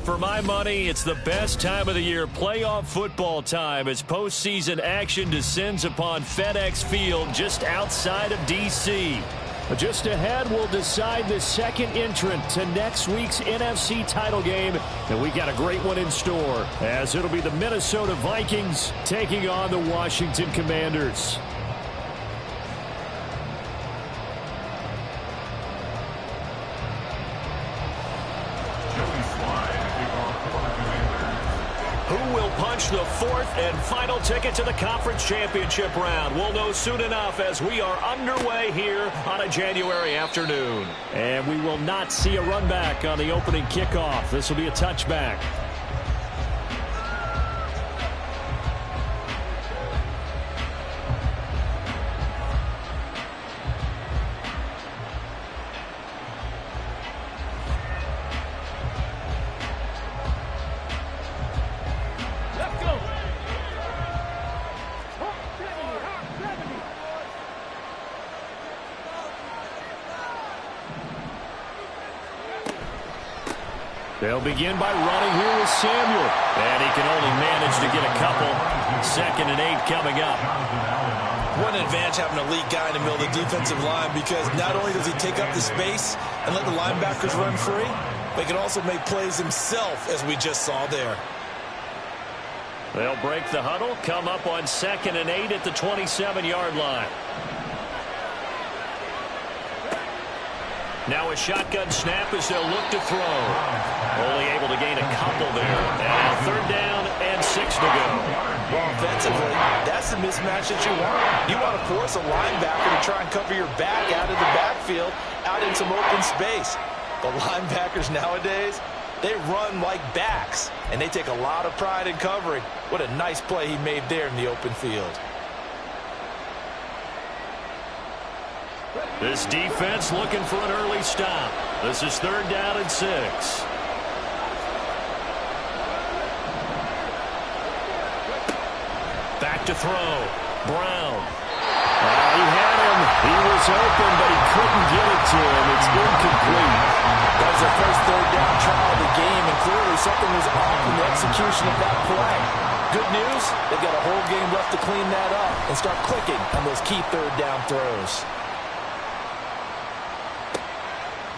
For my money, it's the best time of the year, playoff football time, as postseason action descends upon FedEx Field just outside of D.C. Just ahead, we'll decide the second entrant to next week's NFC title game, and we got a great one in store, as it'll be the Minnesota Vikings taking on the Washington Commanders. The fourth and final ticket to the conference championship round. We'll know soon enough as we are underway here on a January afternoon. And we will not see a run back on the opening kickoff. This will be a touchback. They'll begin by running here with Samuel. And he can only manage to get a couple. 2nd and 8 coming up. What an advantage having a lead guy in the middle of the defensive line, because not only does he take up the space and let the linebackers run free, but he can also make plays himself, as we just saw there. They'll break the huddle, come up on 2nd and 8 at the 27-yard line. Now a shotgun snap as they'll look to throw. Only able to gain a couple there. And 3rd down and 6 to go. Well, offensively, that's the mismatch that you want. You want to force a linebacker to try and cover your back out of the backfield, out in some open space. The linebackers nowadays, they run like backs, and they take a lot of pride in covering. What a nice play he made there in the open field. This defense looking for an early stop. This is 3rd down and 6. Back to throw. Brown. He had him. He was open, but he couldn't get it to him. It's incomplete. That was their first 3rd down trial of the game, and clearly something was off in the execution of that play. Good news, they've got a whole game left to clean that up and start clicking on those key 3rd down throws.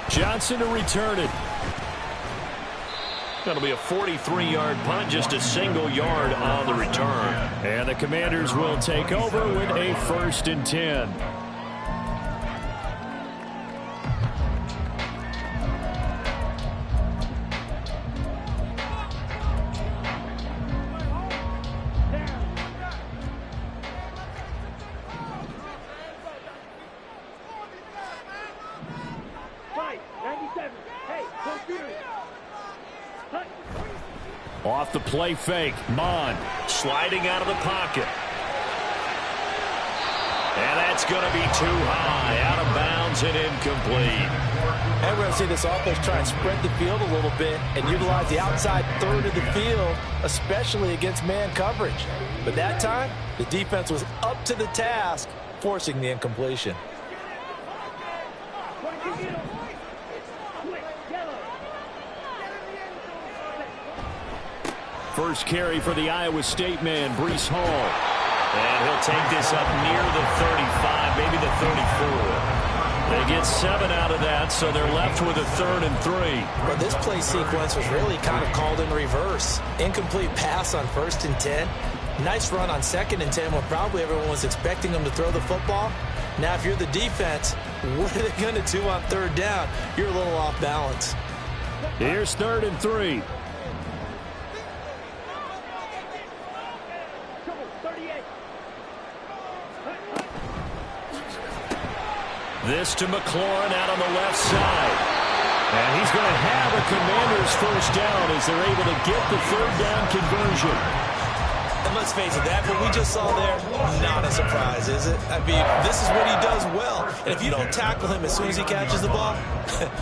Johnson to return it. That'll be a 43-yard punt, just a single yard on the return. And the Commanders will take over with a 1st and 10. Off the play fake, Mond sliding out of the pocket. And that's going to be too high, out of bounds and incomplete. And we're going to see this offense try and spread the field a little bit and utilize the outside 3rd of the field, especially against man coverage. But that time, the defense was up to the task, forcing the incompletion. First carry for the Iowa State man, Breece Hall. And he'll take this up near the 35, maybe the 34. They get 7 out of that, so they're left with a 3rd and 3. Well, this play sequence was really kind of called in reverse. Incomplete pass on 1st and 10. Nice run on 2nd and 10 when probably everyone was expecting them to throw the football. Now, if you're the defense, what are they going to do on 3rd down? You're a little off balance. Here's 3rd and 3. This to McLaurin out on the left side. And he's going to have a Commanders 1st down as they're able to get the 3rd down conversion. And let's face it, that what we just saw there, not a surprise, is it? I mean, this is what he does well. And if you don't tackle him as soon as he catches the ball,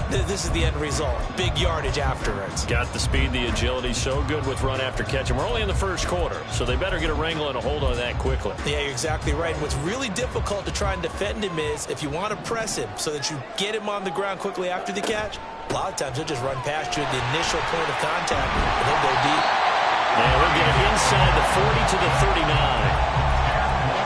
this is the end result. Big yardage afterwards. Got the speed, the agility, so good with run after catch. And we're only in the 1st quarter, so they better get a wrangle and a hold on that quickly. Yeah, you're exactly right. What's really difficult to try and defend him is if you want to press him so that you get him on the ground quickly after the catch, A lot of times they'll just run past you at the initial point of contact, and they'll go deep. And we'll get it inside the 40 to the 39.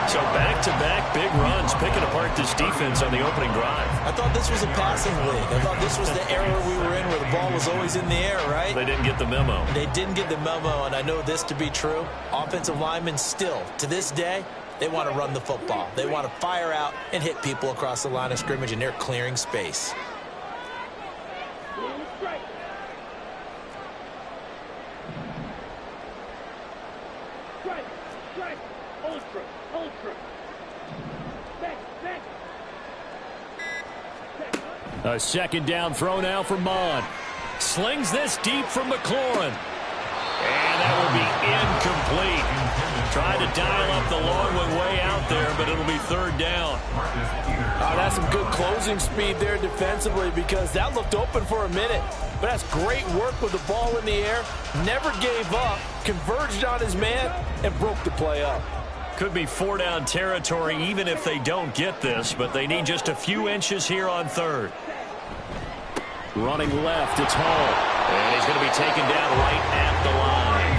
So back-to-back big runs, picking apart this defense on the opening drive. I thought this was a passing league. I thought this was the era we were in where the ball was always in the air, right? They didn't get the memo. They didn't get the memo, and I know this to be true. Offensive linemen still, to this day, they want to run the football. They want to fire out and hit people across the line of scrimmage, and they're clearing space. A second down throw now for Mond. Slings this deep from McLaurin. And that will be incomplete. Tried to dial up the long one way out there, but it'll be third down. Oh, that's some good closing speed there defensively, because that looked open for a minute. But that's great work with the ball in the air. Never gave up, converged on his man, and broke the play up. Could be four-down territory even if they don't get this, but they need just a few inches here on third. Running left, it's Hall. And he's going to be taken down right at the line.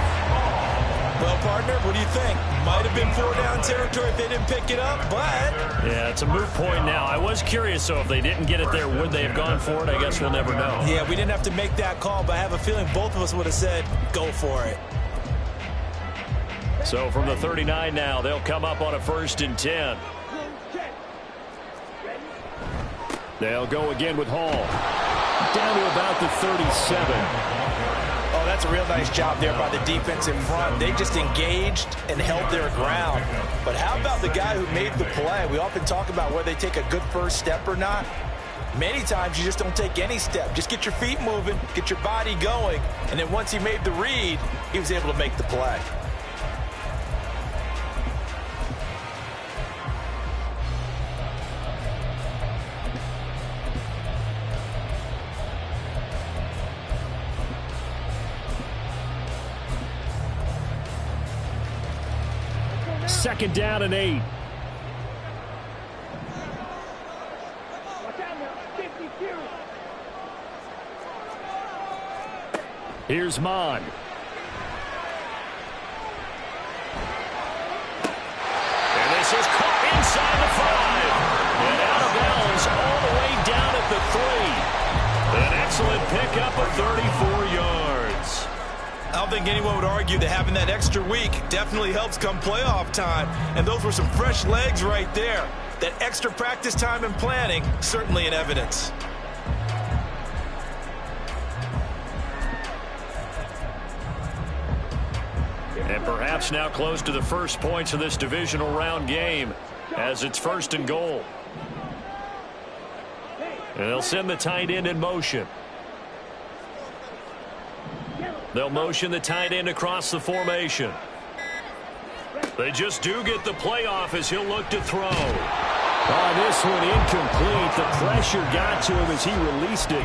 Well, partner, what do you think? Might have been four-down territory if they didn't pick it up, but... Yeah, it's a moot point now. I was curious, so if they didn't get it there, would they have gone for it? I guess we'll never know. Yeah, we didn't have to make that call, but I have a feeling both of us would have said, go for it. So from the 39 now, they'll come up on a 1st and 10. They'll go again with Hall. Down to about the 37. Oh, that's a real nice job there by the defense in front. They just engaged and held their ground. But how about the guy who made the play? We often talk about whether they take a good first step or not. Many times you just don't take any step. Just get your feet moving, get your body going, and then once he made the read, he was able to make the play. Second down and 8. Here's Mond. And this is caught inside the 5. And out of bounds all the way down at the 3. An excellent pickup of 34 yards. I don't think anyone would argue that having that extra week definitely helps come playoff time. And those were some fresh legs right there. That extra practice time and planning, certainly in evidence. And perhaps now close to the first points of this divisional round game as it's 1st and goal. And they'll send the tight end in motion. They'll motion the tight end across the formation. They just do get the playoff as he'll look to throw. Oh, this one incomplete. The pressure got to him as he released it.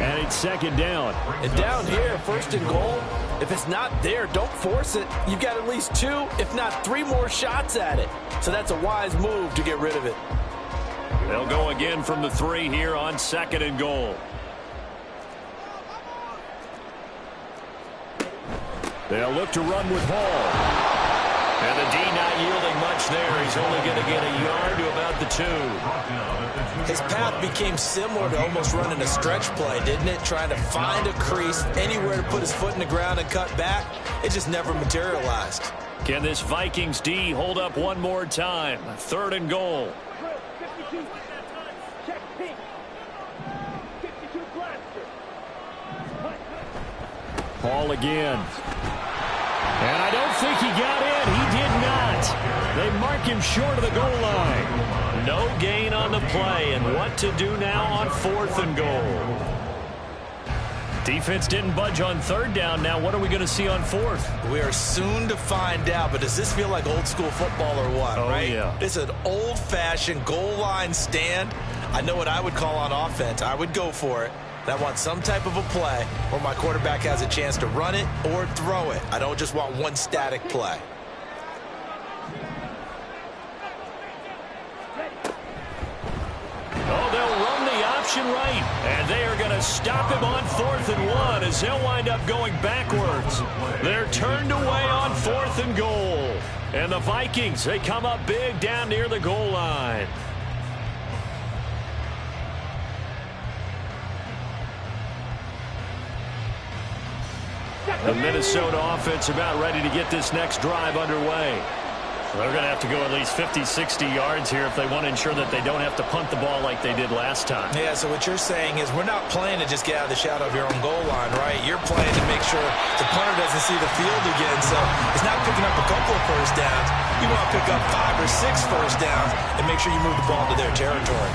And it's 2nd down. And down here, 1st and goal, if it's not there, don't force it. You've got at least 2, if not 3 more shots at it. So that's a wise move to get rid of it. They'll go again from the 3 here on 2nd and goal. They'll look to run with Hall. And the D not yielding much there. He's only going to get a yard to about the 2. His path became similar to almost running a stretch play, didn't it? Trying to find a crease, anywhere to put his foot in the ground and cut back. It just never materialized. Can this Vikings D hold up one more time? 3rd and goal. Hall again. And I don't think he got in. He did not. They mark him short of the goal line. No gain on the play. And what to do now on 4th and goal? Defense didn't budge on 3rd down. Now what are we going to see on 4th? We are soon to find out, but does this feel like old school football or what, right? Yeah. It's an old-fashioned goal line stand. I know what I would call on offense. I would go for it. I want some type of a play where my quarterback has a chance to run it or throw it. I don't just want one static play. option right. And they are going to stop him on 4th and 1 as he'll wind up going backwards. They're turned away on 4th and goal. And the Vikings, they come up big down near the goal line. The Minnesota offense about ready to get this next drive underway. They're going to have to go at least 50, 60 yards here if they want to ensure that they don't have to punt the ball like they did last time. Yeah, so what you're saying is we're not playing to just get out of the shadow of your own goal line, right? You're playing to make sure the punter doesn't see the field again. So it's not picking up a couple of first downs. You want to pick up 5 or 6 first downs and make sure you move the ball to their territory.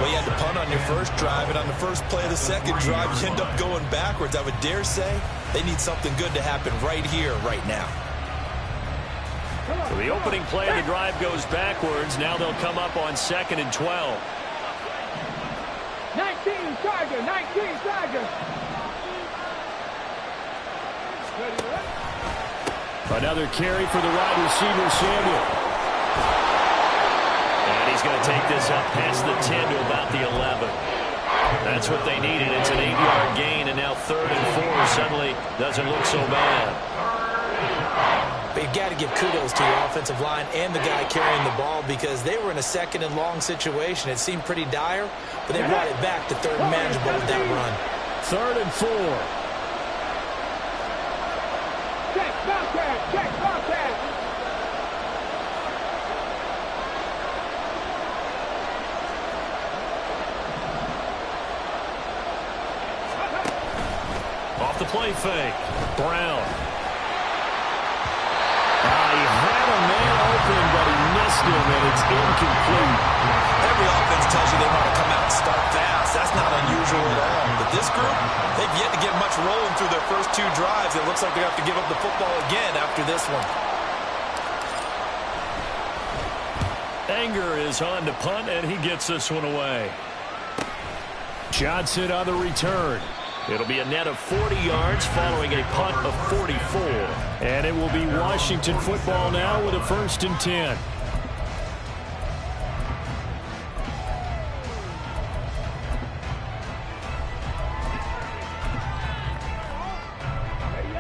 Well, you had to punt on your first drive, and on the first play of the second drive, you end up going backwards. I would dare say they need something good to happen right here, right now. So the opening play of the drive goes backwards. Now they'll come up on 2nd and 12. 19 Charger, 19 Charger. Another carry for the wide receiver, Samuel. And he's going to take this up past the 10 to about the 11. That's what they needed. It's an 8-yard gain, and now 3rd and 4 suddenly doesn't look so bad. But you've got to give kudos to your offensive line and the guy carrying the ball because they were in a 2nd and long situation. It seemed pretty dire, but they brought it back to 3rd and manageable with that run. 3rd and 4. Check, Bobcat, check, Bobcat. Off the play fake. Brown. He had a man open, but he missed him, and it's incomplete. Every offense tells you they want to come out and start fast. That's not unusual at all. But this group, they've yet to get much rolling through their first 2 drives. It looks like they have to give up the football again after this one. Anger is on to punt, and he gets this one away. Johnson on the return. It'll be a net of 40 yards following a punt of 44. And it will be Washington football now with a 1st and 10.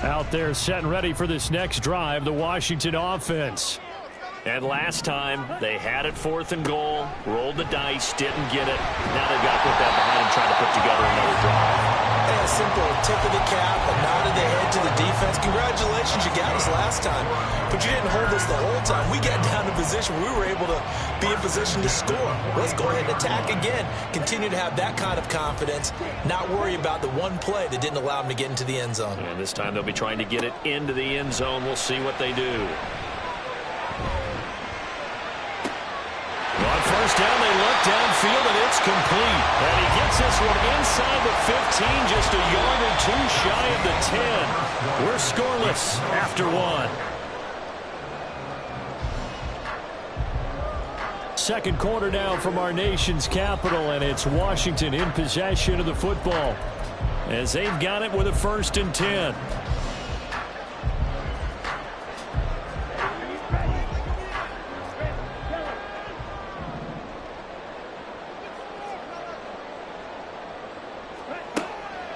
Out there set and ready for this next drive, the Washington offense. And last time, they had it 4th and goal, rolled the dice, didn't get it. Now they've got to put that behind and try to put together another drive. Hey, a simple tip of the cap, a nod of the head to the defense. Congratulations, you got us last time. But you didn't hold us the whole time. We got down to position. We were able to be in position to score. Let's go ahead and attack again. Continue to have that kind of confidence. Not worry about the one play that didn't allow them to get into the end zone. And this time they'll be trying to get it into the end zone. We'll see what they do. On 1st down, they look downfield, and it's complete. And he gets this one inside the 15, just a yard or 2 shy of the 10. We're scoreless after 1. Second quarter now from our nation's capital, and it's Washington in possession of the football as they've got it with a 1st and 10.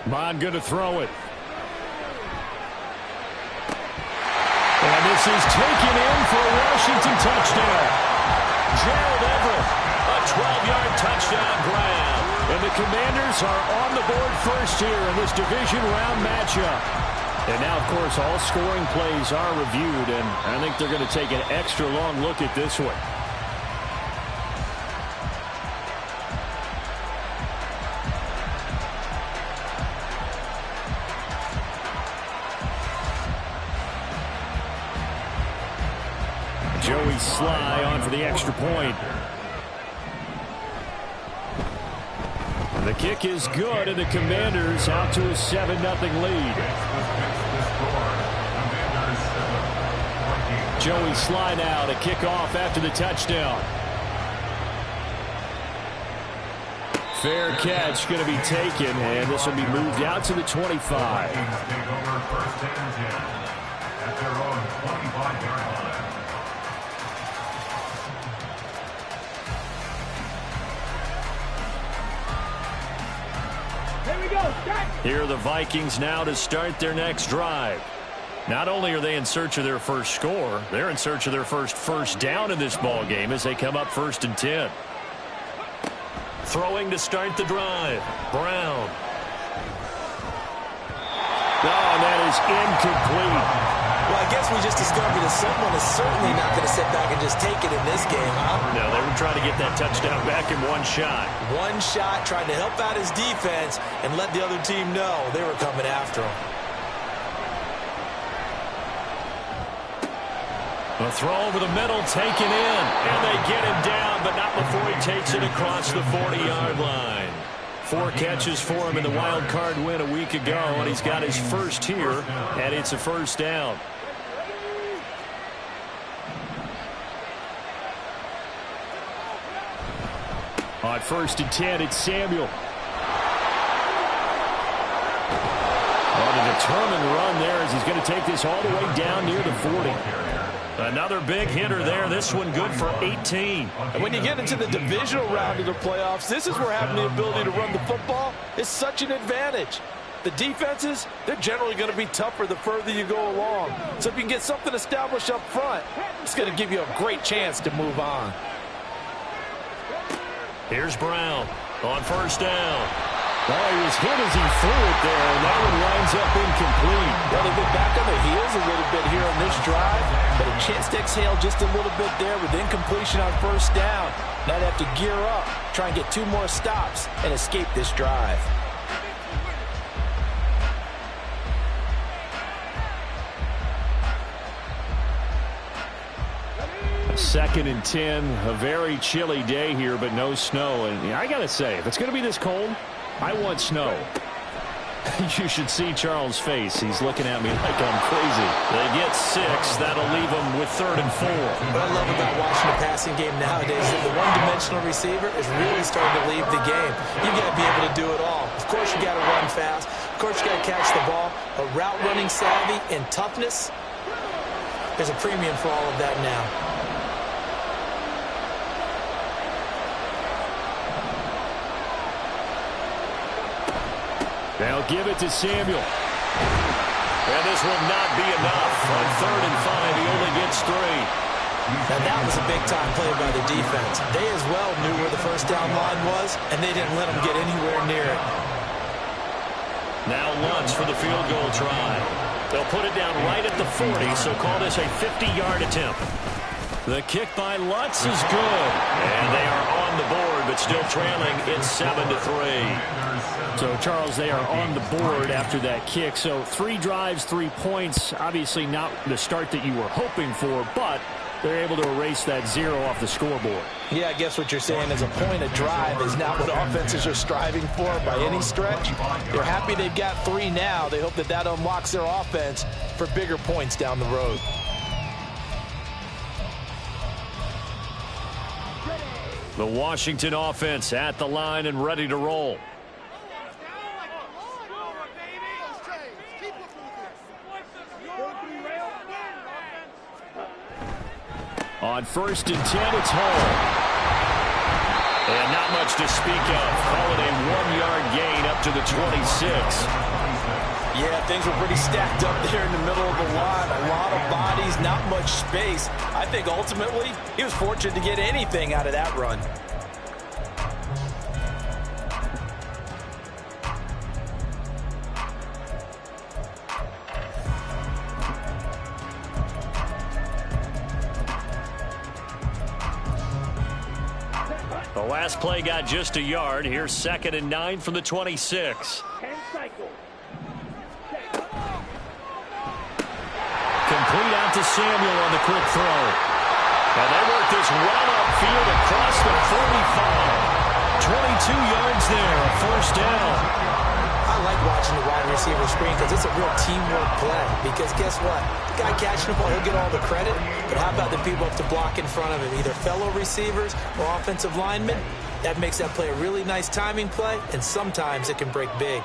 Bond going to throw it. And this is taken in for a Washington touchdown. Gerald Everett, a 12-yard touchdown grab. And the Commanders are on the board first here in this division round matchup. And now, of course, all scoring plays are reviewed, and I think they're going to take an extra long look at this one. Joey Sly on for the extra point. The kick is good, and the Commanders out to a 7-0 lead. Joey Sly now to kick off after the touchdown. Fair catch going to be taken, and this will be moved out to the 25. Here we go. Start. Here are the Vikings now to start their next drive. Not only are they in search of their first score, they're in search of their first down in this ball game as they come up 1st and 10. Throwing to start the drive. Brown. Oh, and that is incomplete. Well, I guess we just discovered that someone is certainly not going to sit back and just take it in this game, huh? No, they were trying to get that touchdown back in one shot. One shot, trying to help out his defense and let the other team know they were coming after him. A throw over the middle, taken in, and they get him down, but not before he takes it across the 40-yard line. 4 catches for him in the wild card win a week ago, and he's got his first here, and it's a first down. On 1st and 10, it's Samuel. On a determined run there as he's going to take this all the way down near the 40. Another big hitter there. This one good for 18. And when you get into the divisional round of the playoffs, this is where having the ability to run the football is such an advantage. The defenses, they're generally going to be tougher the further you go along. So if you can get something established up front, it's going to give you a great chance to move on. Here's Brown on 1st down. Oh, he was hit as he threw it there, and that one winds up incomplete. Well, they've been back on their heels a little bit here on this drive, but a chance to exhale just a little bit there with incompletion on 1st down. Now they have to gear up, try and get 2 more stops, and escape this drive. Second and 10, a very chilly day here, but no snow. And I got to say, if it's going to be this cold, I want snow. You should see Charles' face. He's looking at me like I'm crazy. They get 6. That'll leave them with 3rd and 4. What I love about watching the passing game nowadays is that the one-dimensional receiver is really starting to leave the game. You've got to be able to do it all. Of course, you got to run fast. Of course, you got to catch the ball. But route running savvy and toughness, there's a premium for all of that now. They'll give it to Samuel. And this will not be enough. On 3rd and 5, he only gets 3. Now that was a big-time play by the defense. They as well knew where the 1st down line was, and they didn't let them get anywhere near it. Now Lutz for the field goal try. They'll put it down right at the 40, so call this a 50-yard attempt. The kick by Lutz is good. And they are on the board, but still trailing. It's 7-3. So, Charles, they are on the board after that kick. So 3 drives, 3 points. Obviously not the start that you were hoping for, but they're able to erase that 0 off the scoreboard. Yeah, I guess what you're saying is a point of drive is not what offenses are striving for by any stretch. They're happy they've got 3 now. They hope that that unlocks their offense for bigger points down the road. The Washington offense at the line and ready to roll. On 1st and 10, it's Hall. And not much to speak of. Call it a 1-yard gain up to the 26. Yeah, things were pretty stacked up there in the middle of the line. A lot of bodies, not much space. I think ultimately he was fortunate to get anything out of that run. The last play got just a yard. Here's 2nd and 9 from the 26. 10 cycles. Complete out to Samuel on the quick throw. And they work this well upfield across the 45. 22 yards there, a 1st down. I like watching the wide receiver screen because it's a real teamwork play. Because guess what? The guy catching the ball, he'll get all the credit. But how about the people up to block in front of him? Either fellow receivers or offensive linemen. That makes that play a really nice timing play, and sometimes it can break big.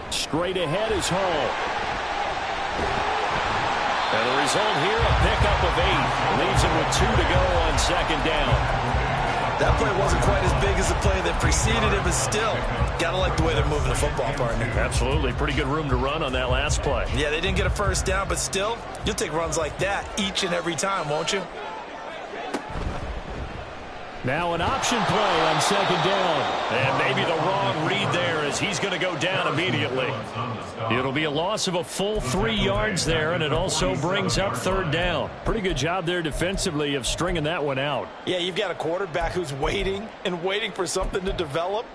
Straight ahead is Hall. And the result here, a pickup of 8. Leaves him with 2 to go on 2nd down. That play wasn't quite as big as the play that preceded it, but still, got to like the way they're moving the football, partner. Absolutely. Pretty good room to run on that last play. Yeah, they didn't get a first down, but still, you'll take runs like that each and every time, won't you? Now an option play on second down. And maybe the wrong read there as he's going to go down immediately. It'll be a loss of a full 3 yards there, and it also brings up third down. Pretty good job there defensively of stringing that one out. Yeah, you've got a quarterback who's waiting and waiting for something to develop,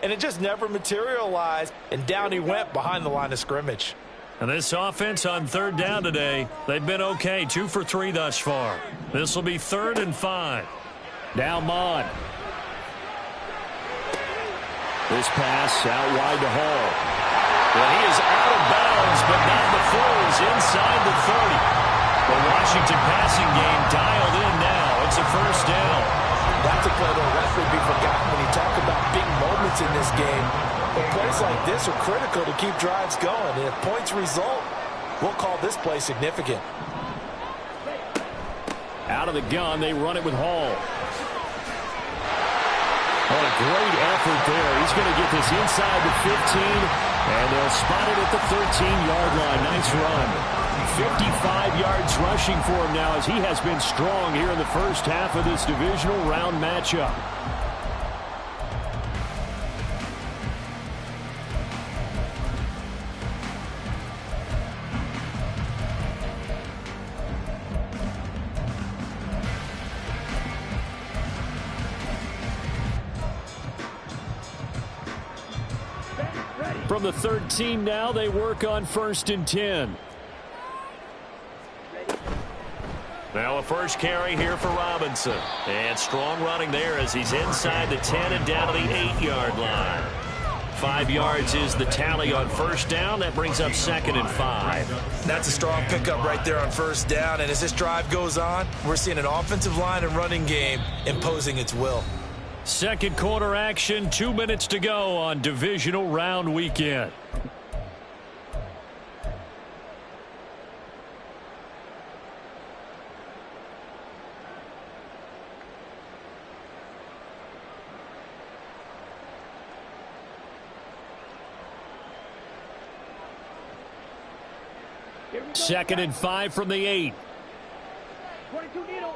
and it just never materialized, and down he went behind the line of scrimmage. And this offense on third down today, they've been okay, 2 for 3 thus far. This will be 3rd and 5. Now Mon. This pass out wide to Hall. Well, he is out of bounds, but not before he's inside the 30. The Washington passing game dialed in now. It's a first down. That's a play that will definitely be forgotten when you talk about big moments in this game. But plays like this are critical to keep drives going. And if points result, we'll call this play significant. Out of the gun, they run it with Hall. Oh, a great effort there. He's going to get this inside the 15, and they'll spot it at the 13-yard line. Nice run. 55 yards rushing for him now as he has been strong here in the first half of this divisional round matchup. From the 13 now, they work on 1st and 10. Now a first carry here for Robinson. And strong running there as he's inside the 10 and down to the 8-yard line. 5 yards is the tally on first down. That brings up 2nd and 5. That's a strong pickup right there on first down. And as this drive goes on, we're seeing an offensive line and running game imposing its will. Second quarter action, 2 minutes to go on divisional round weekend. Second and 5 from the 8. 22 needle.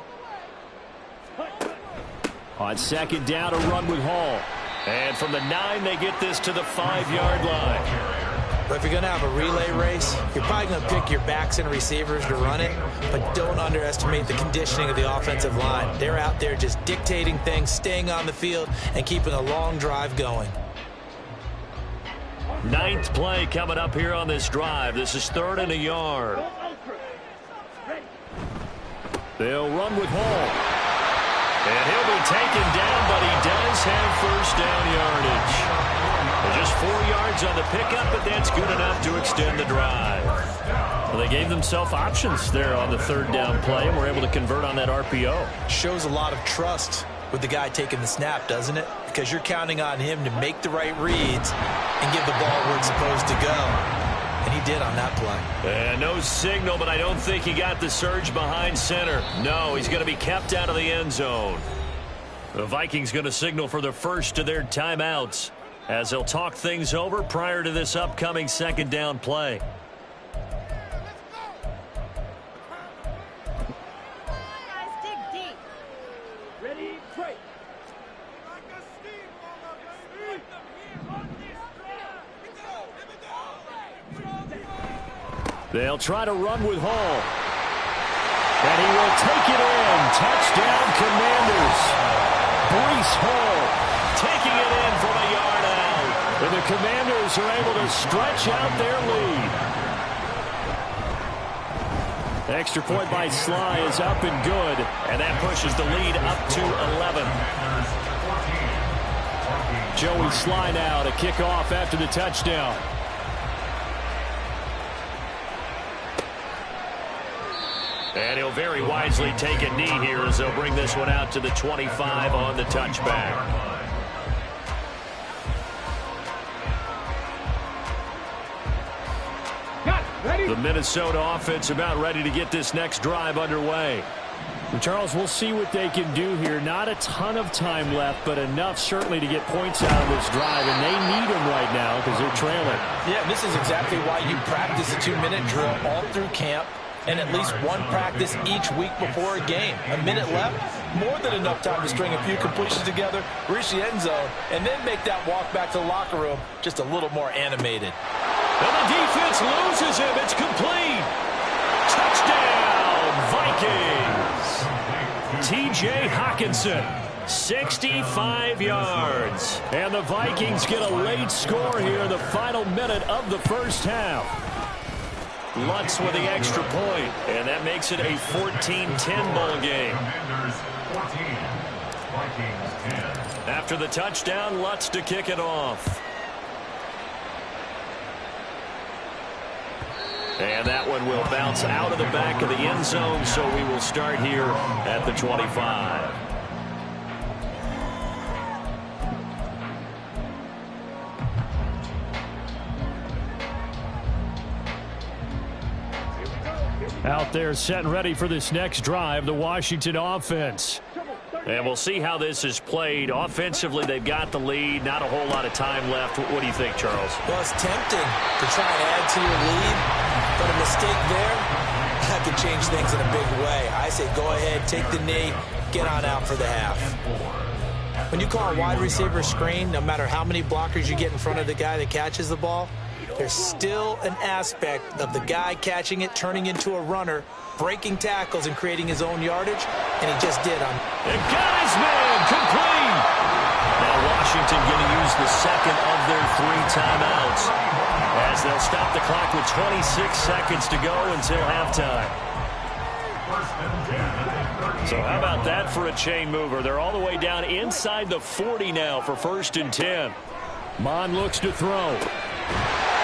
On second down, a run with Hall. And from the 9, they get this to the 5-yard line. But if you're going to have a relay race, you're probably going to pick your backs and receivers to run it, but don't underestimate the conditioning of the offensive line. They're out there just dictating things, staying on the field, and keeping a long drive going. 9th play coming up here on this drive. This is 3rd and a yard. They'll run with Hall. And he'll be taken down, but he does have first down yardage. Just 4 yards on the pickup, but that's good enough to extend the drive. Well, they gave themselves options there on the 3rd down play, and were able to convert on that RPO. Shows a lot of trust with the guy taking the snap, doesn't it? Because you're counting on him to make the right reads and give the ball where it's supposed to go. And he did on that play. And no signal, but I don't think he got the surge behind center. No, he's going to be kept out of the end zone. The Vikings going to signal for the first of their timeouts as they'll talk things over prior to this upcoming 2nd down play. They'll try to run with Hall. And he will take it in. Touchdown, Commanders. Breece Hall taking it in from a yard out. And the Commanders are able to stretch out their lead. Extra point by Sly is up and good. And that pushes the lead up to 11. Joey Sly now to kick off after the touchdown. And he'll very wisely take a knee here as they'll bring this one out to the 25 on the touchback. The Minnesota offense about ready to get this next drive underway. Charles, we'll see what they can do here. Not a ton of time left, but enough certainly to get points out of this drive, and they need them right now because they're trailing. Yeah, this is exactly why you practice a 2-minute drill all through camp and at least one practice each week before a game. A minute left, more than enough time to string a few completions together, reach the end zone, and then make that walk back to the locker room just a little more animated. And the defense loses him. It's complete. Touchdown, Vikings. T.J. Hockenson, 65 yards. And the Vikings get a late score here in the final minute of the first half. Lutz with the extra point, and that makes it a 14-10 ball game. After the touchdown, Lutz to kick it off. And that one will bounce out of the back of the end zone, so we will start here at the 25. Out there set and ready for this next drive, the Washington offense. And we'll see how this is played. Offensively, they've got the lead. Not a whole lot of time left. What do you think, Charles? Well, it's tempting to try and add to your lead, but a mistake there, that could change things in a big way. I say go ahead, take the knee, get on out for the half. When you call a wide receiver screen, no matter how many blockers you get in front of the guy that catches the ball, there's still an aspect of the guy catching it, turning into a runner, breaking tackles and creating his own yardage, and he just did. And got his man complete. Now Washington going to use the second of their 3 timeouts as they'll stop the clock with 26 seconds to go until halftime. So how about that for a chain mover? They're all the way down inside the 40 now for 1st and 10. Mon looks to throw.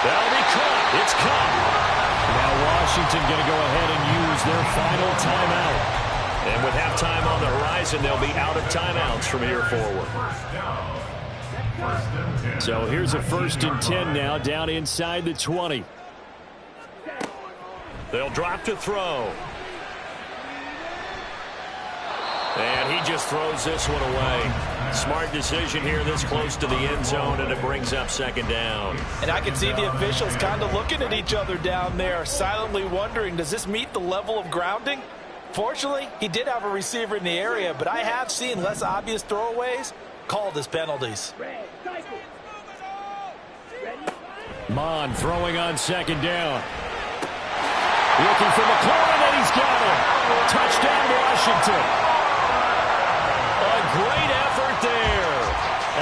That'll be caught. It's caught. Now Washington going to go ahead and use their final timeout. And with halftime on the horizon, they'll be out of timeouts from here forward. So here's a 1st and 10 now down inside the 20. They'll drop to throw. And he just throws this one away. Smart decision here this close to the end zone, and it brings up 2nd down. And I can see the officials kind of looking at each other down there, silently wondering, does this meet the level of grounding? Fortunately, he did have a receiver in the area, but I have seen less obvious throwaways called as penalties. Mon throwing on 2nd down. Looking for McLaurin, and he's got him. Touchdown, Washington. Great effort there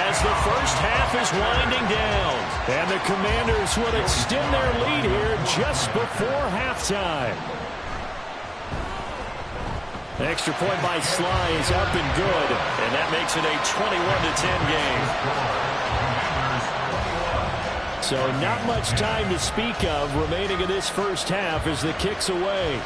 as the first half is winding down. And the Commanders would extend their lead here just before halftime. Extra point by Sly is up and good, and that makes it a 21-10 game. So not much time to speak of remaining in this first half as the kick's away.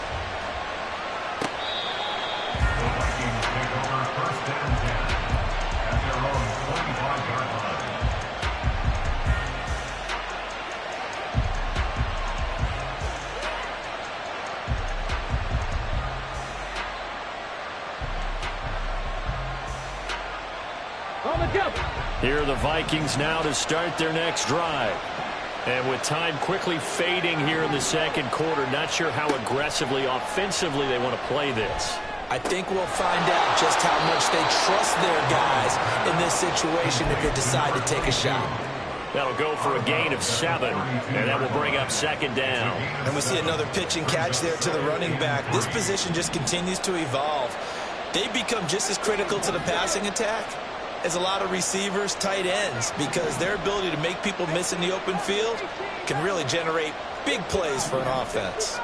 Here are the Vikings now to start their next drive. And with time quickly fading here in the 2nd quarter, not sure how aggressively, offensively they want to play this. I think we'll find out just how much they trust their guys in this situation if they decide to take a shot. That'll go for a gain of 7, and that will bring up 2nd down. And we see another pitch and catch there to the running back. This position just continues to evolve. They become just as critical to the passing attack as a lot of receivers, tight ends, because their ability to make people miss in the open field can really generate big plays for an offense.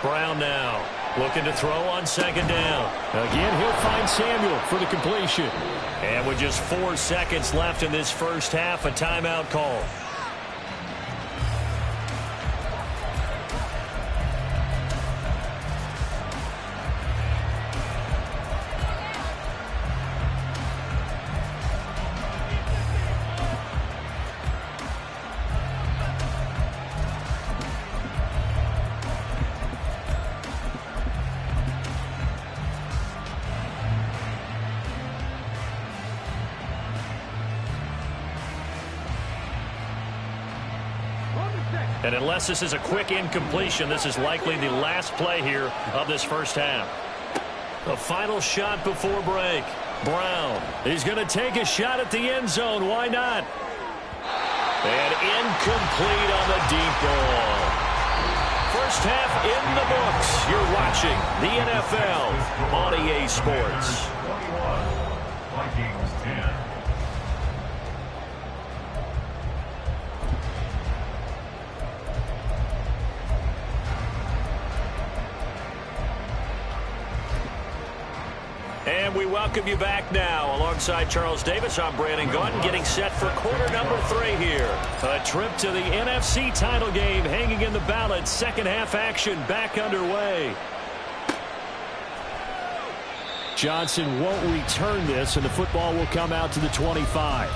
Brown now looking to throw on 2nd down. Again, he'll find Samuel for the completion. And with just 4 seconds left in this first half, a timeout call. And unless this is a quick incompletion, this is likely the last play here of this first half. The final shot before break. Brown, he's going to take a shot at the end zone. Why not? And incomplete on the deep ball. First half in the books. You're watching the NFL on EA Sports. Vikings 10. And we welcome you back now. Alongside Charles Davis, I'm Brandon Gaudin, getting set for quarter number 3 here. A trip to the NFC title game hanging in the balance. Second half action back underway. Johnson won't return this, and the football will come out to the 25.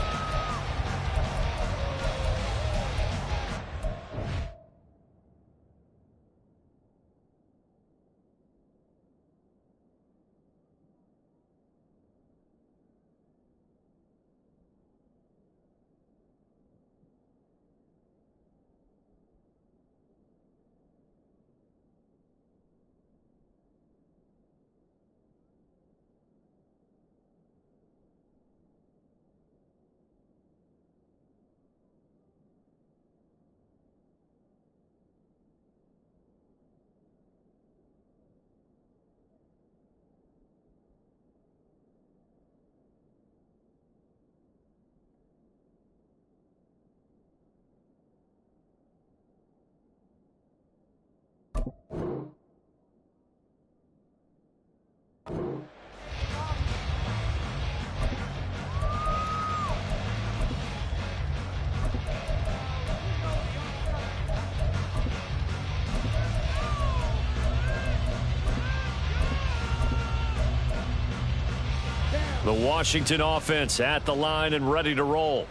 The Washington offense at the line and ready to roll.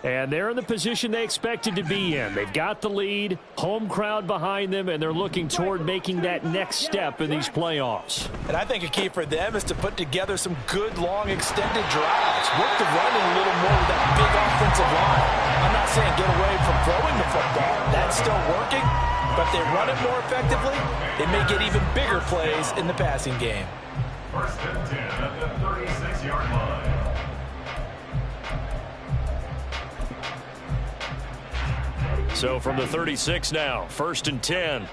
And they're in the position they expected to be in. They've got the lead, home crowd behind them, and they're looking toward making that next step in these playoffs. And I think a key for them is to put together some good, long, extended drives. Work the running a little more with that big offensive line. I'm not saying get away from throwing the football. That's still working. But if they run it more effectively, they may get even bigger plays in the passing game. First and 10 at the 36-yard line. So from the 36 now, first and 10.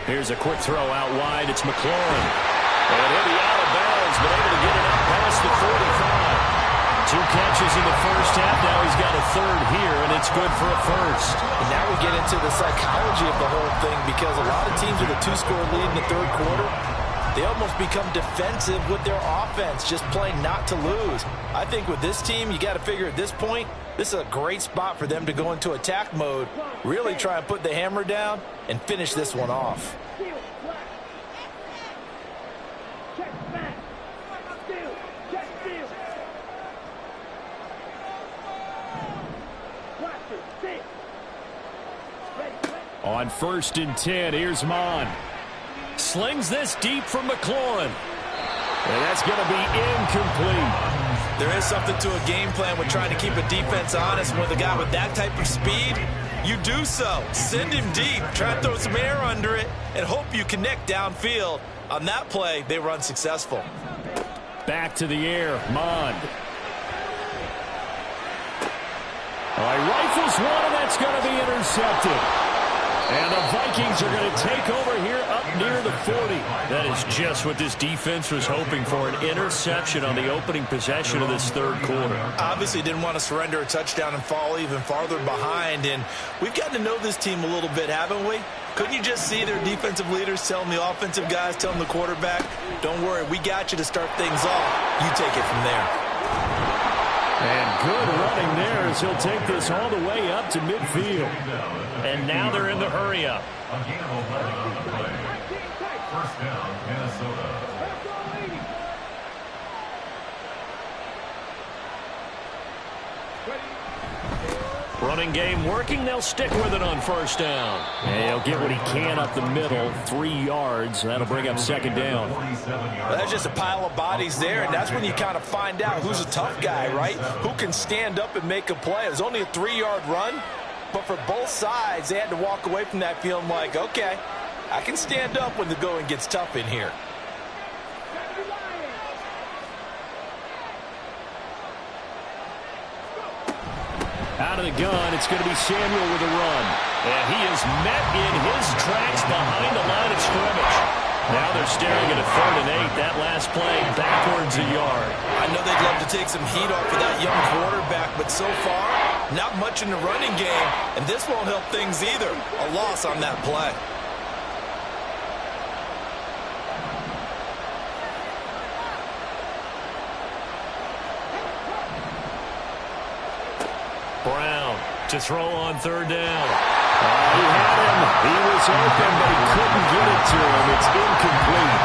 Here's a quick throw out wide. It's McLaurin. And he'll be out of bounds, but able to get it up past the 45. 2 catches in the first half. Now he's got a third here, and it's good for a first. And now we get into the psychology of the whole thing, because a lot of teams with a 2-score lead in the third quarter, they almost become defensive with their offense, just playing not to lose. I think with this team, you got to figure at this point, this is a great spot for them to go into attack mode, really try and put the hammer down and finish this one off. On first and 10, here's Mon. Slings this deep from McLaurin. And that's going to be incomplete. There is something to a game plan with trying to keep a defense honest. With a guy with that type of speed, you do so. Send him deep, try to throw some air under it, and hope you connect downfield. On that play, they were unsuccessful. Back to the air, Mond. All right, rifles one, and that's going to be intercepted. And the Vikings are going to take over here up near the 40. That is just what this defense was hoping for, an interception on the opening possession of this third quarter. Obviously didn't want to surrender a touchdown and fall even farther behind. And we've gotten to know this team a little bit, haven't we? Couldn't you just see their defensive leaders telling the offensive guys, telling the quarterback, don't worry, we got you to start things off. You take it from there. And good running there as he'll take this all the way up to midfield. And now they're in the hurry-up. First down, Minnesota. Running game working. They'll stick with it on first down. And he'll get what he can up the middle. 3 yards. That'll bring up second down. Well, that's just a pile of bodies there, and that's when you kind of find out who's a tough guy, right? Who can stand up and make a play. It was only a 3-yard run, but for both sides, they had to walk away from that feeling like, okay, I can stand up when the going gets tough in here. Out of the gun, it's going to be Samuel with a run. And he is met in his tracks behind the line of scrimmage. Now they're staring at a 3rd and 8. That last play backwards a yard. I know they'd love to take some heat off of that young quarterback, but so far, not much in the running game, and this won't help things either. A loss on that play. Brown to throw on 3rd down. He had him. He was open, but he couldn't get it to him. It's incomplete.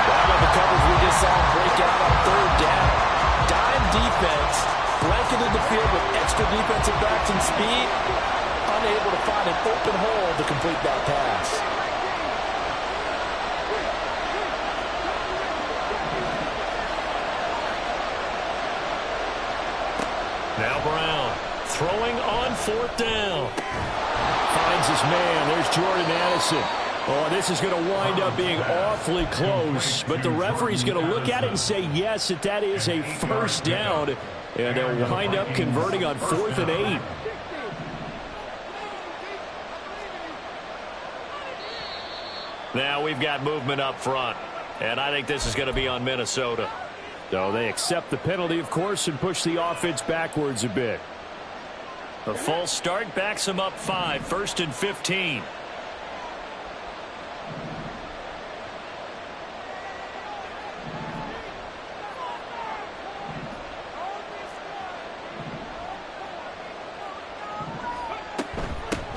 Wow, the coverage we just saw him break out on 3rd down. Dime defense, blanketed the field with extra defensive backs and speed, unable to find an open hole to complete that pass. Now Brown. Throwing on 4th down. Finds his man. There's Jordan Addison. Oh, this is going to wind up being awfully close. But the referee's going to look at it and say, yes, that is a 1st down. And they'll wind up converting on 4th and 8. Now we've got movement up front. And I think this is going to be on Minnesota. So they accept the penalty, of course, and push the offense backwards a bit. A false start backs them up 5, 1st and 15.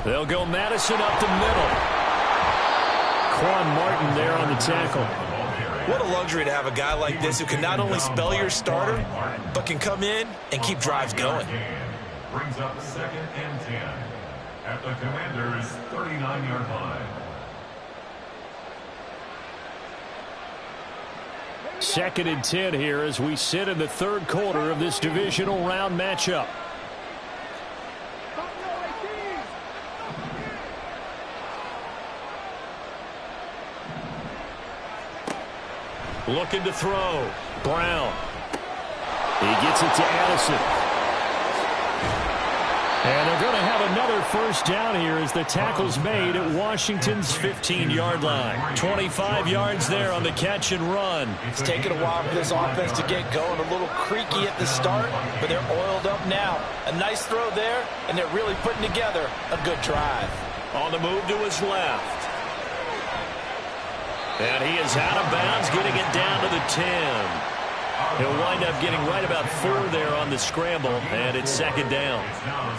They'll go Madison up the middle. Quan Martin there on the tackle. What a luxury to have a guy like this who can not only spell your starter, but can come in and keep drives going. Brings up 2nd and 10 at the Commanders' 39-yard line. 2nd and 10 here as we sit in the 3rd quarter of this divisional round matchup. Looking to throw. Brown. He gets it to Addison. And they're going to have another 1st down here as the tackle's made at Washington's 15-yard line. 25 yards there on the catch and run. It's taken a while for this offense to get going. A little creaky at the start, but they're oiled up now. A nice throw there, and they're really putting together a good drive. On the move to his left. And he is out of bounds, getting it down to the 10. He'll wind up getting right about 4 there on the scramble, and it's 2nd down.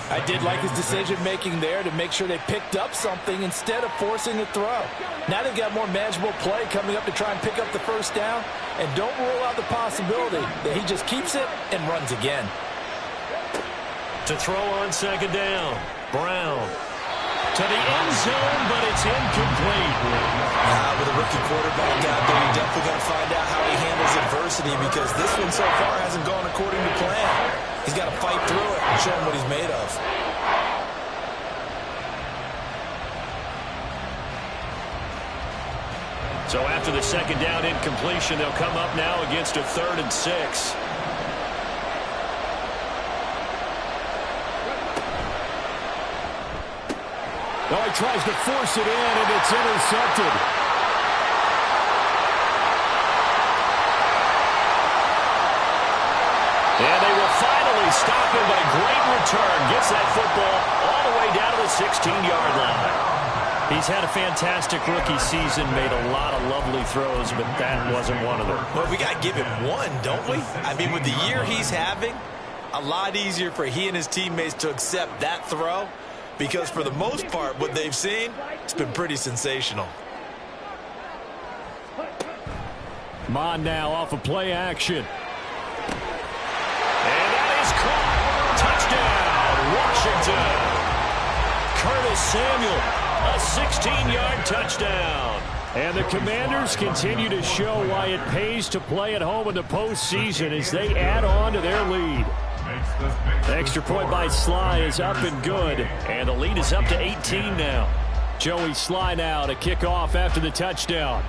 I did like his decision-making there to make sure they picked up something instead of forcing a throw. Now they've got more manageable play coming up to try and pick up the 1st down, and don't rule out the possibility that he just keeps it and runs again. To throw on 2nd down, Brown. To the end zone, but it's incomplete. With a rookie quarterback out there, you definitely got to find out how he handles adversity because this one so far hasn't gone according to plan. He's got to fight through it and show him what he's made of. So after the 2nd down incompletion, they'll come up now against a 3rd and 6. Oh, he tries to force it in, and it's intercepted. And they will finally stop him, but a great return. Gets that football all the way down to the 16-yard line. He's had a fantastic rookie season, made a lot of lovely throws, but that wasn't one of them. Well, we got to give him one, don't we? I mean, with the year he's having, a lot easier for he and his teammates to accept that throw. Because for the most part, what they've seen, it's been pretty sensational. Mon now off of play action. And that is caught. Touchdown, down. Curtis Samuel, a 16-yard touchdown. And the Commanders continue to show why it pays to play at home in the postseason as they add on to their lead. The extra point by Sly is up and good, and the lead is up to 18 now. Joey Sly now to kick off after the touchdown.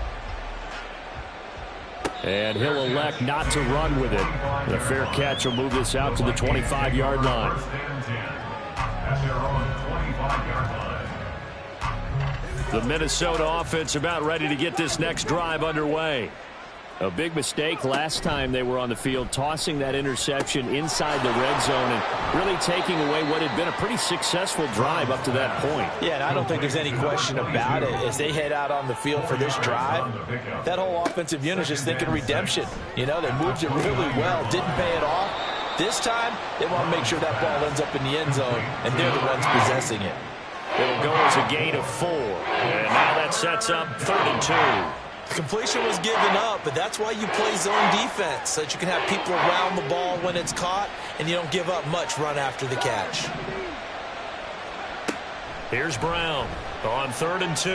And he'll elect not to run with it. The fair catch will move this out to the 25-yard line. The Minnesota offense about ready to get this next drive underway. A big mistake last time they were on the field, tossing that interception inside the red zone and really taking away what had been a pretty successful drive up to that point. Yeah, and I don't think there's any question about it. As they head out on the field for this drive, that whole offensive unit is just thinking redemption. You know, they moved it really well, didn't pay it off. This time, they want to make sure that ball ends up in the end zone, and they're the ones possessing it. It'll go as a gain of 4. And now that sets up 3rd and 2. The completion was given up, but that's why you play zone defense, so that you can have people around the ball when it's caught, and you don't give up much run after the catch. Here's Brown on 3rd and 2.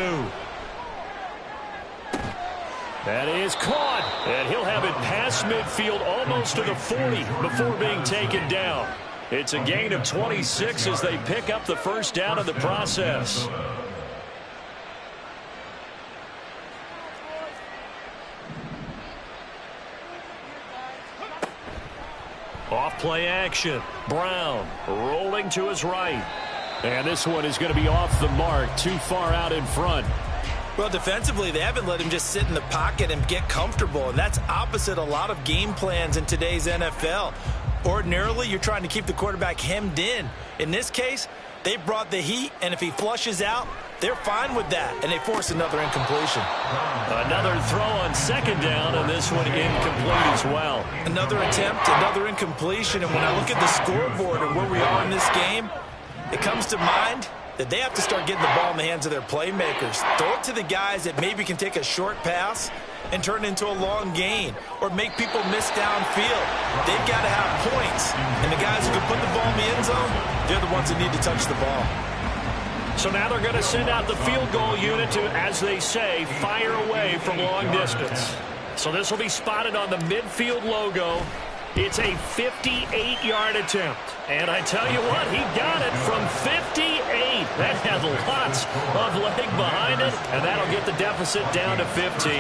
That is caught, and he'll have it past midfield almost to the 40 before being taken down. It's a gain of 26 as they pick up the first down in the process. Off play action. Brown rolling to his right. And this one is going to be off the mark, too far out in front. Well, defensively, they haven't let him just sit in the pocket and get comfortable, and that's opposite a lot of game plans in today's NFL. Ordinarily, you're trying to keep the quarterback hemmed in. In this case, they brought the heat, and if he flushes out, they're fine with that, and they force another incompletion. Another throw on 2nd down, and this one incomplete as well. Another attempt, another incompletion, and when I look at the scoreboard and where we are in this game, it comes to mind that they have to start getting the ball in the hands of their playmakers. Throw it to the guys that maybe can take a short pass and turn it into a long gain or make people miss downfield. They've got to have points, and the guys who can put the ball in the end zone, they're the ones that need to touch the ball. So now they're going to send out the field goal unit to, as they say, fire away from long distance. So this will be spotted on the midfield logo. It's a 58-yard attempt. And I tell you what, he got it from 58. That had lots of leg behind it, and that'll get the deficit down to 15.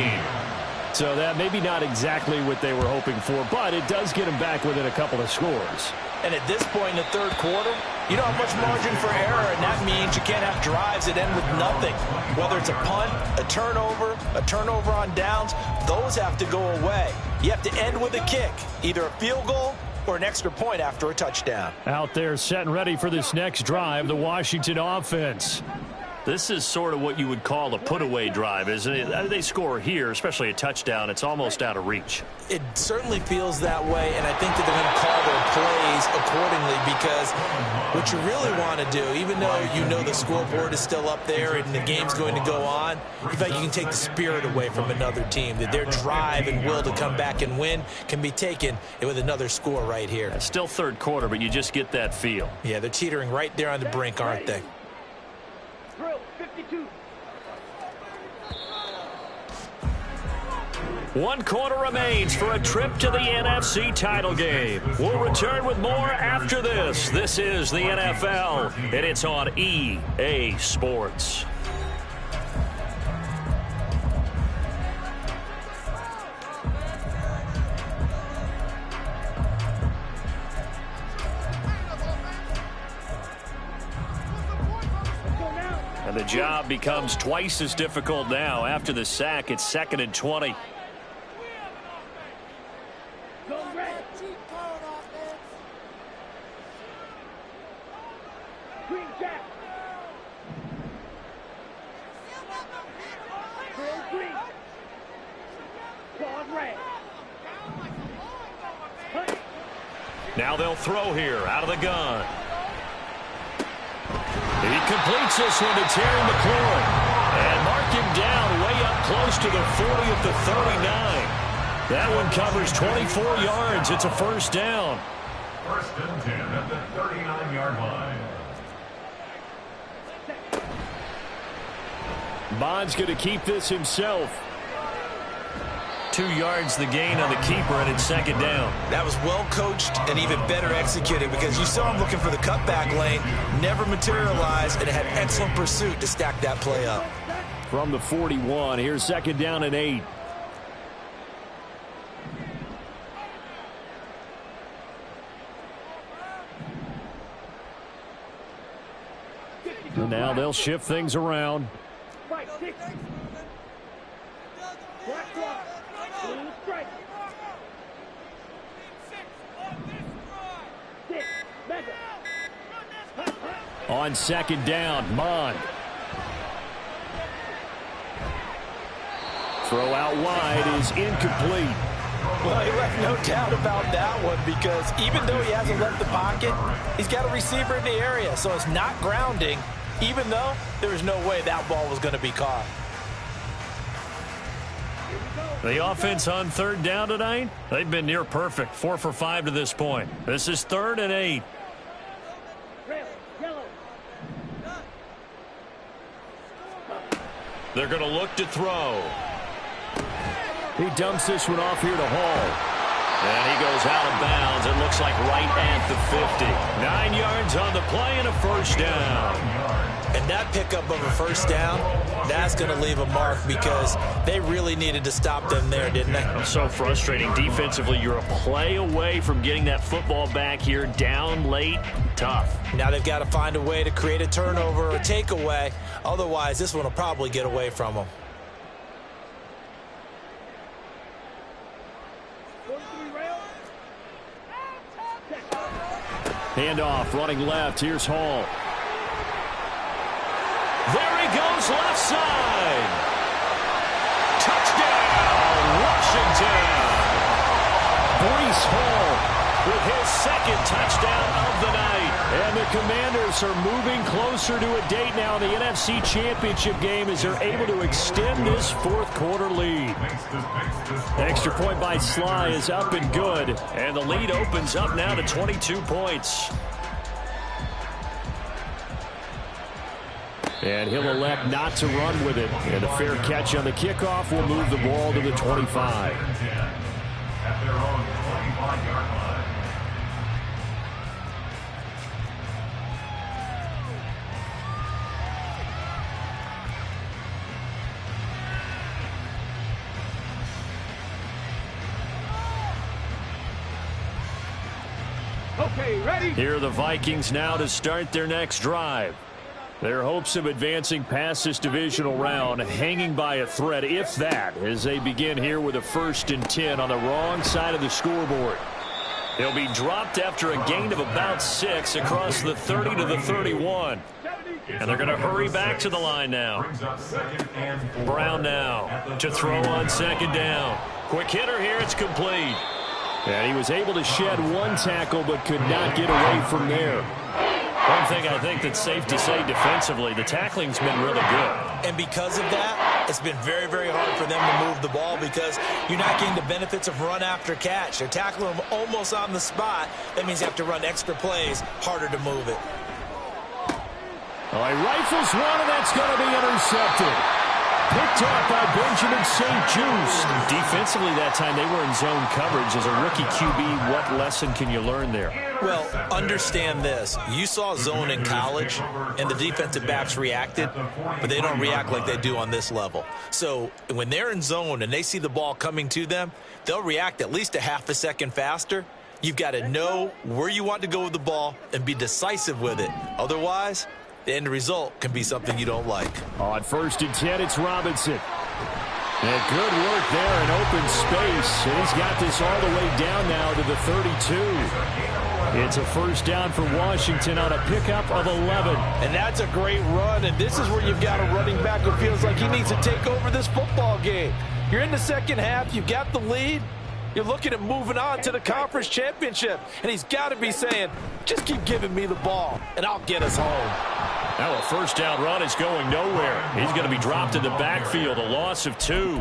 So that maybe not exactly what they were hoping for, but it does get them back within a couple of scores. And at this point in the 3rd quarter, you don't have much margin for error, and that means you can't have drives that end with nothing. Whether it's a punt, a turnover on downs, those have to go away. You have to end with a kick, either a field goal or an extra point after a touchdown. Out there set and ready for this next drive, the Washington offense. This is sort of what you would call a put-away drive, isn't it? They score here, especially a touchdown. It's almost out of reach. It certainly feels that way, and I think that they're going to call their plays accordingly because what you really want to do, even though you know the scoreboard is still up there and the game's going to go on, in fact, you can take the spirit away from another team, that their drive and will to come back and win can be taken with another score right here. It's still 3rd quarter, but you just get that feel. Yeah, they're teetering right there on the brink, aren't they? Drill 52. 1 quarter remains for a trip to the NFC title game. We'll return with more after this. This is the NFL, and it's on EA Sports. And the job becomes twice as difficult now. After the sack, it's 2nd and 20. Now they'll throw here out of the gun. He completes this one to Terry McLaurin. And mark him down way up close to the 40 at the 39. That one covers 24 yards. It's a 1st down. 1st and 10 at the 39-yard line. Bond's going to keep this himself. 2 yards the gain on the keeper, and it's second down. That was well coached and even better executed because you saw him looking for the cutback lane, never materialized, and had excellent pursuit to stack that play up. From the 41, here's second down and 8. And now they'll shift things around. Right, 6. Black clock. Blue strike. 6. Mega. On second down, Mond. Throw out wide is incomplete. Well, he left no doubt about that one because even though he hasn't left the pocket, he's got a receiver in the area, so it's not grounding, even though there was no way that ball was going to be caught. The offense on third down tonight, they've been near perfect, 4 for 5 to this point. This is 3rd and 8. They're going to look to throw. He dumps this one off here to Hall. And he goes out of bounds. It looks like right at the 50. 9 yards on the play and a first down. And that pickup of a first down, that's going to leave a mark because they really needed to stop them there, didn't they? So frustrating. Defensively, you're a play away from getting that football back here down late. Tough. Now they've got to find a way to create a turnover or a takeaway. Otherwise, this one will probably get away from them. Handoff, running left. Here's Hall. There he goes, left side. Touchdown, Washington. Breece Hall with his second touchdown of the night. And the Commanders are moving closer to a date now in the NFC Championship game as they're able to extend this fourth quarter lead. Extra point by Sly is up and good. And the lead opens up now to 22 points. And he'll elect not to run with it. And a fair catch on the kickoff will move the ball to the 25. At their own 25-yard line. Okay, ready? Here are the Vikings now to start their next drive. Their hopes of advancing past this divisional round hanging by a thread, if that, as they begin here with a 1st and 10 on the wrong side of the scoreboard. They'll be dropped after a gain of about 6 across the 30 to the 31. And they're going to hurry back to the line now. Brown now to throw on second down. Quick hitter here, it's complete. And he was able to shed 1 tackle but could not get away from there. One thing I think that's safe to say defensively, the tackling's been really good. And because of that, it's been very, very hard for them to move the ball because you're not getting the benefits of run after catch. They're tackling them almost on the spot. That means you have to run extra plays, harder to move it. Well, he rifles one, and that's going to be intercepted. Picked off by Benjamin St-Juste. Defensively that time, they were in zone coverage. As a rookie QB, what lesson can you learn there? Well, understand this. You saw zone in college, and the defensive backs reacted, but they don't react like they do on this level. So when they're in zone and they see the ball coming to them, they'll react at least a half a second faster. You've got to know where you want to go with the ball and be decisive with it. Otherwise, the end result can be something you don't like. On 1st and 10, it's Robinson. And good work there in open space. And he's got this all the way down now to the 32. It's a first down for Washington on a pickup of 11. And that's a great run. And this is where you've got a running back who feels like he needs to take over this football game. You're in the second half. You've got the lead. You're looking at moving on to the conference championship. And he's got to be saying, just keep giving me the ball, and I'll get us home. Now a first down run is going nowhere. He's going to be dropped in the backfield, a loss of 2.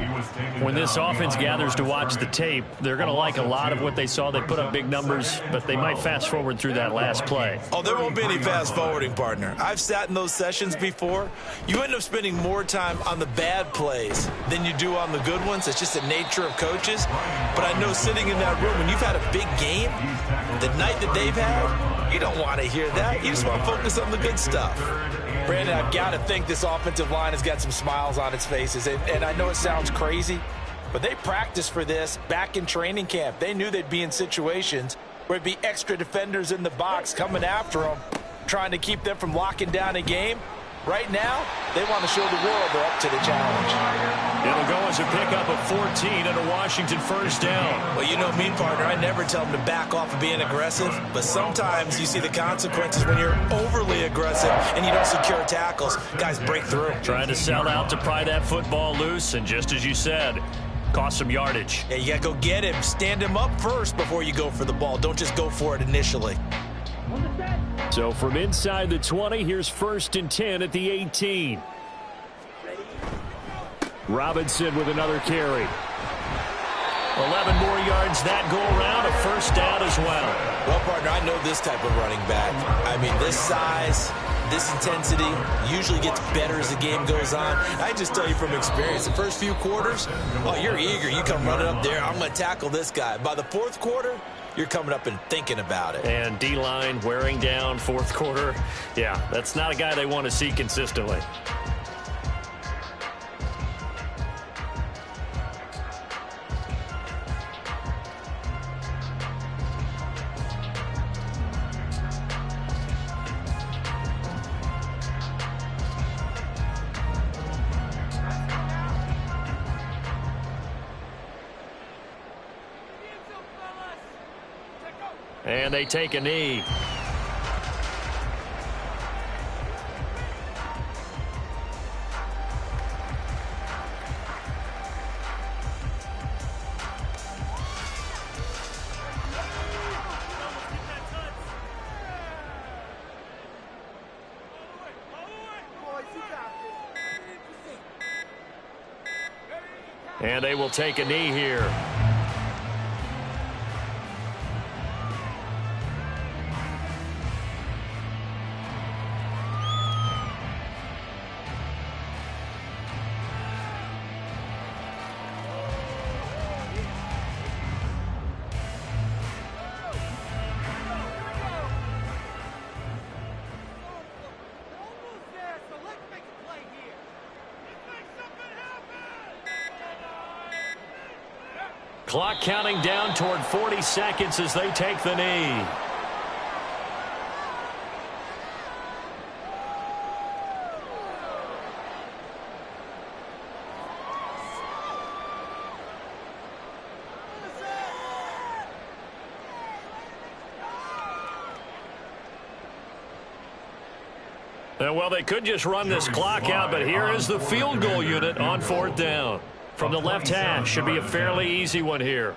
When this offense gathers to watch the tape, they're going to like a lot of what they saw. They put up big numbers, but they might fast forward through that last play. Oh, there won't be any fast forwarding, partner. I've sat in those sessions before. You end up spending more time on the bad plays than you do on the good ones. It's just the nature of coaches. But I know sitting in that room, when you've had a big game, the night that they've had, you don't want to hear that. You just want to focus on the good stuff. Brandon, I've got to think this offensive line has got some smiles on its faces. And I know it sounds crazy, but they practiced for this back in training camp. They knew they'd be in situations where it'd be extra defenders in the box coming after them, trying to keep them from locking down a game. Right now, they want to show the world they're up to the challenge. It'll go as a pickup of 14 and a Washington first down. Well, you know me, partner. I never tell them to back off of being aggressive, but sometimes you see the consequences when you're overly aggressive and you don't secure tackles. Guys break through. Trying to sell out to pry that football loose, and just as you said, cost some yardage. Yeah, you got to go get him. Stand him up first before you go for the ball. Don't just go for it initially. So from inside the 20, here's 1st and 10 at the 18. Robinson with another carry. 11 more yards that go around, a first down as well. Well, partner, I know this type of running back. I mean, this size, this intensity usually gets better as the game goes on. I just tell you from experience, the first few quarters, oh, you're eager. You come running up there, I'm going to tackle this guy. By the 4th quarter, you're coming up and thinking about it. And D-line wearing down 4th quarter. Yeah, that's not a guy they want to see consistently. And they take a knee. And they will take a knee here. Clock counting down toward 40 seconds as they take the knee. Well, they could just run this clock out, but here is the field goal unit on 4th down. From the left hash, should be a fairly easy one here.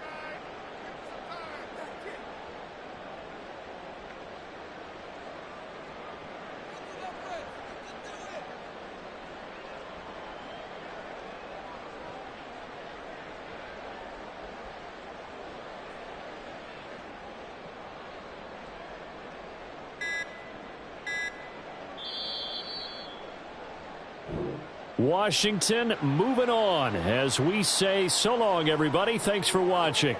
Washington moving on as we say so long, everybody. Thanks for watching.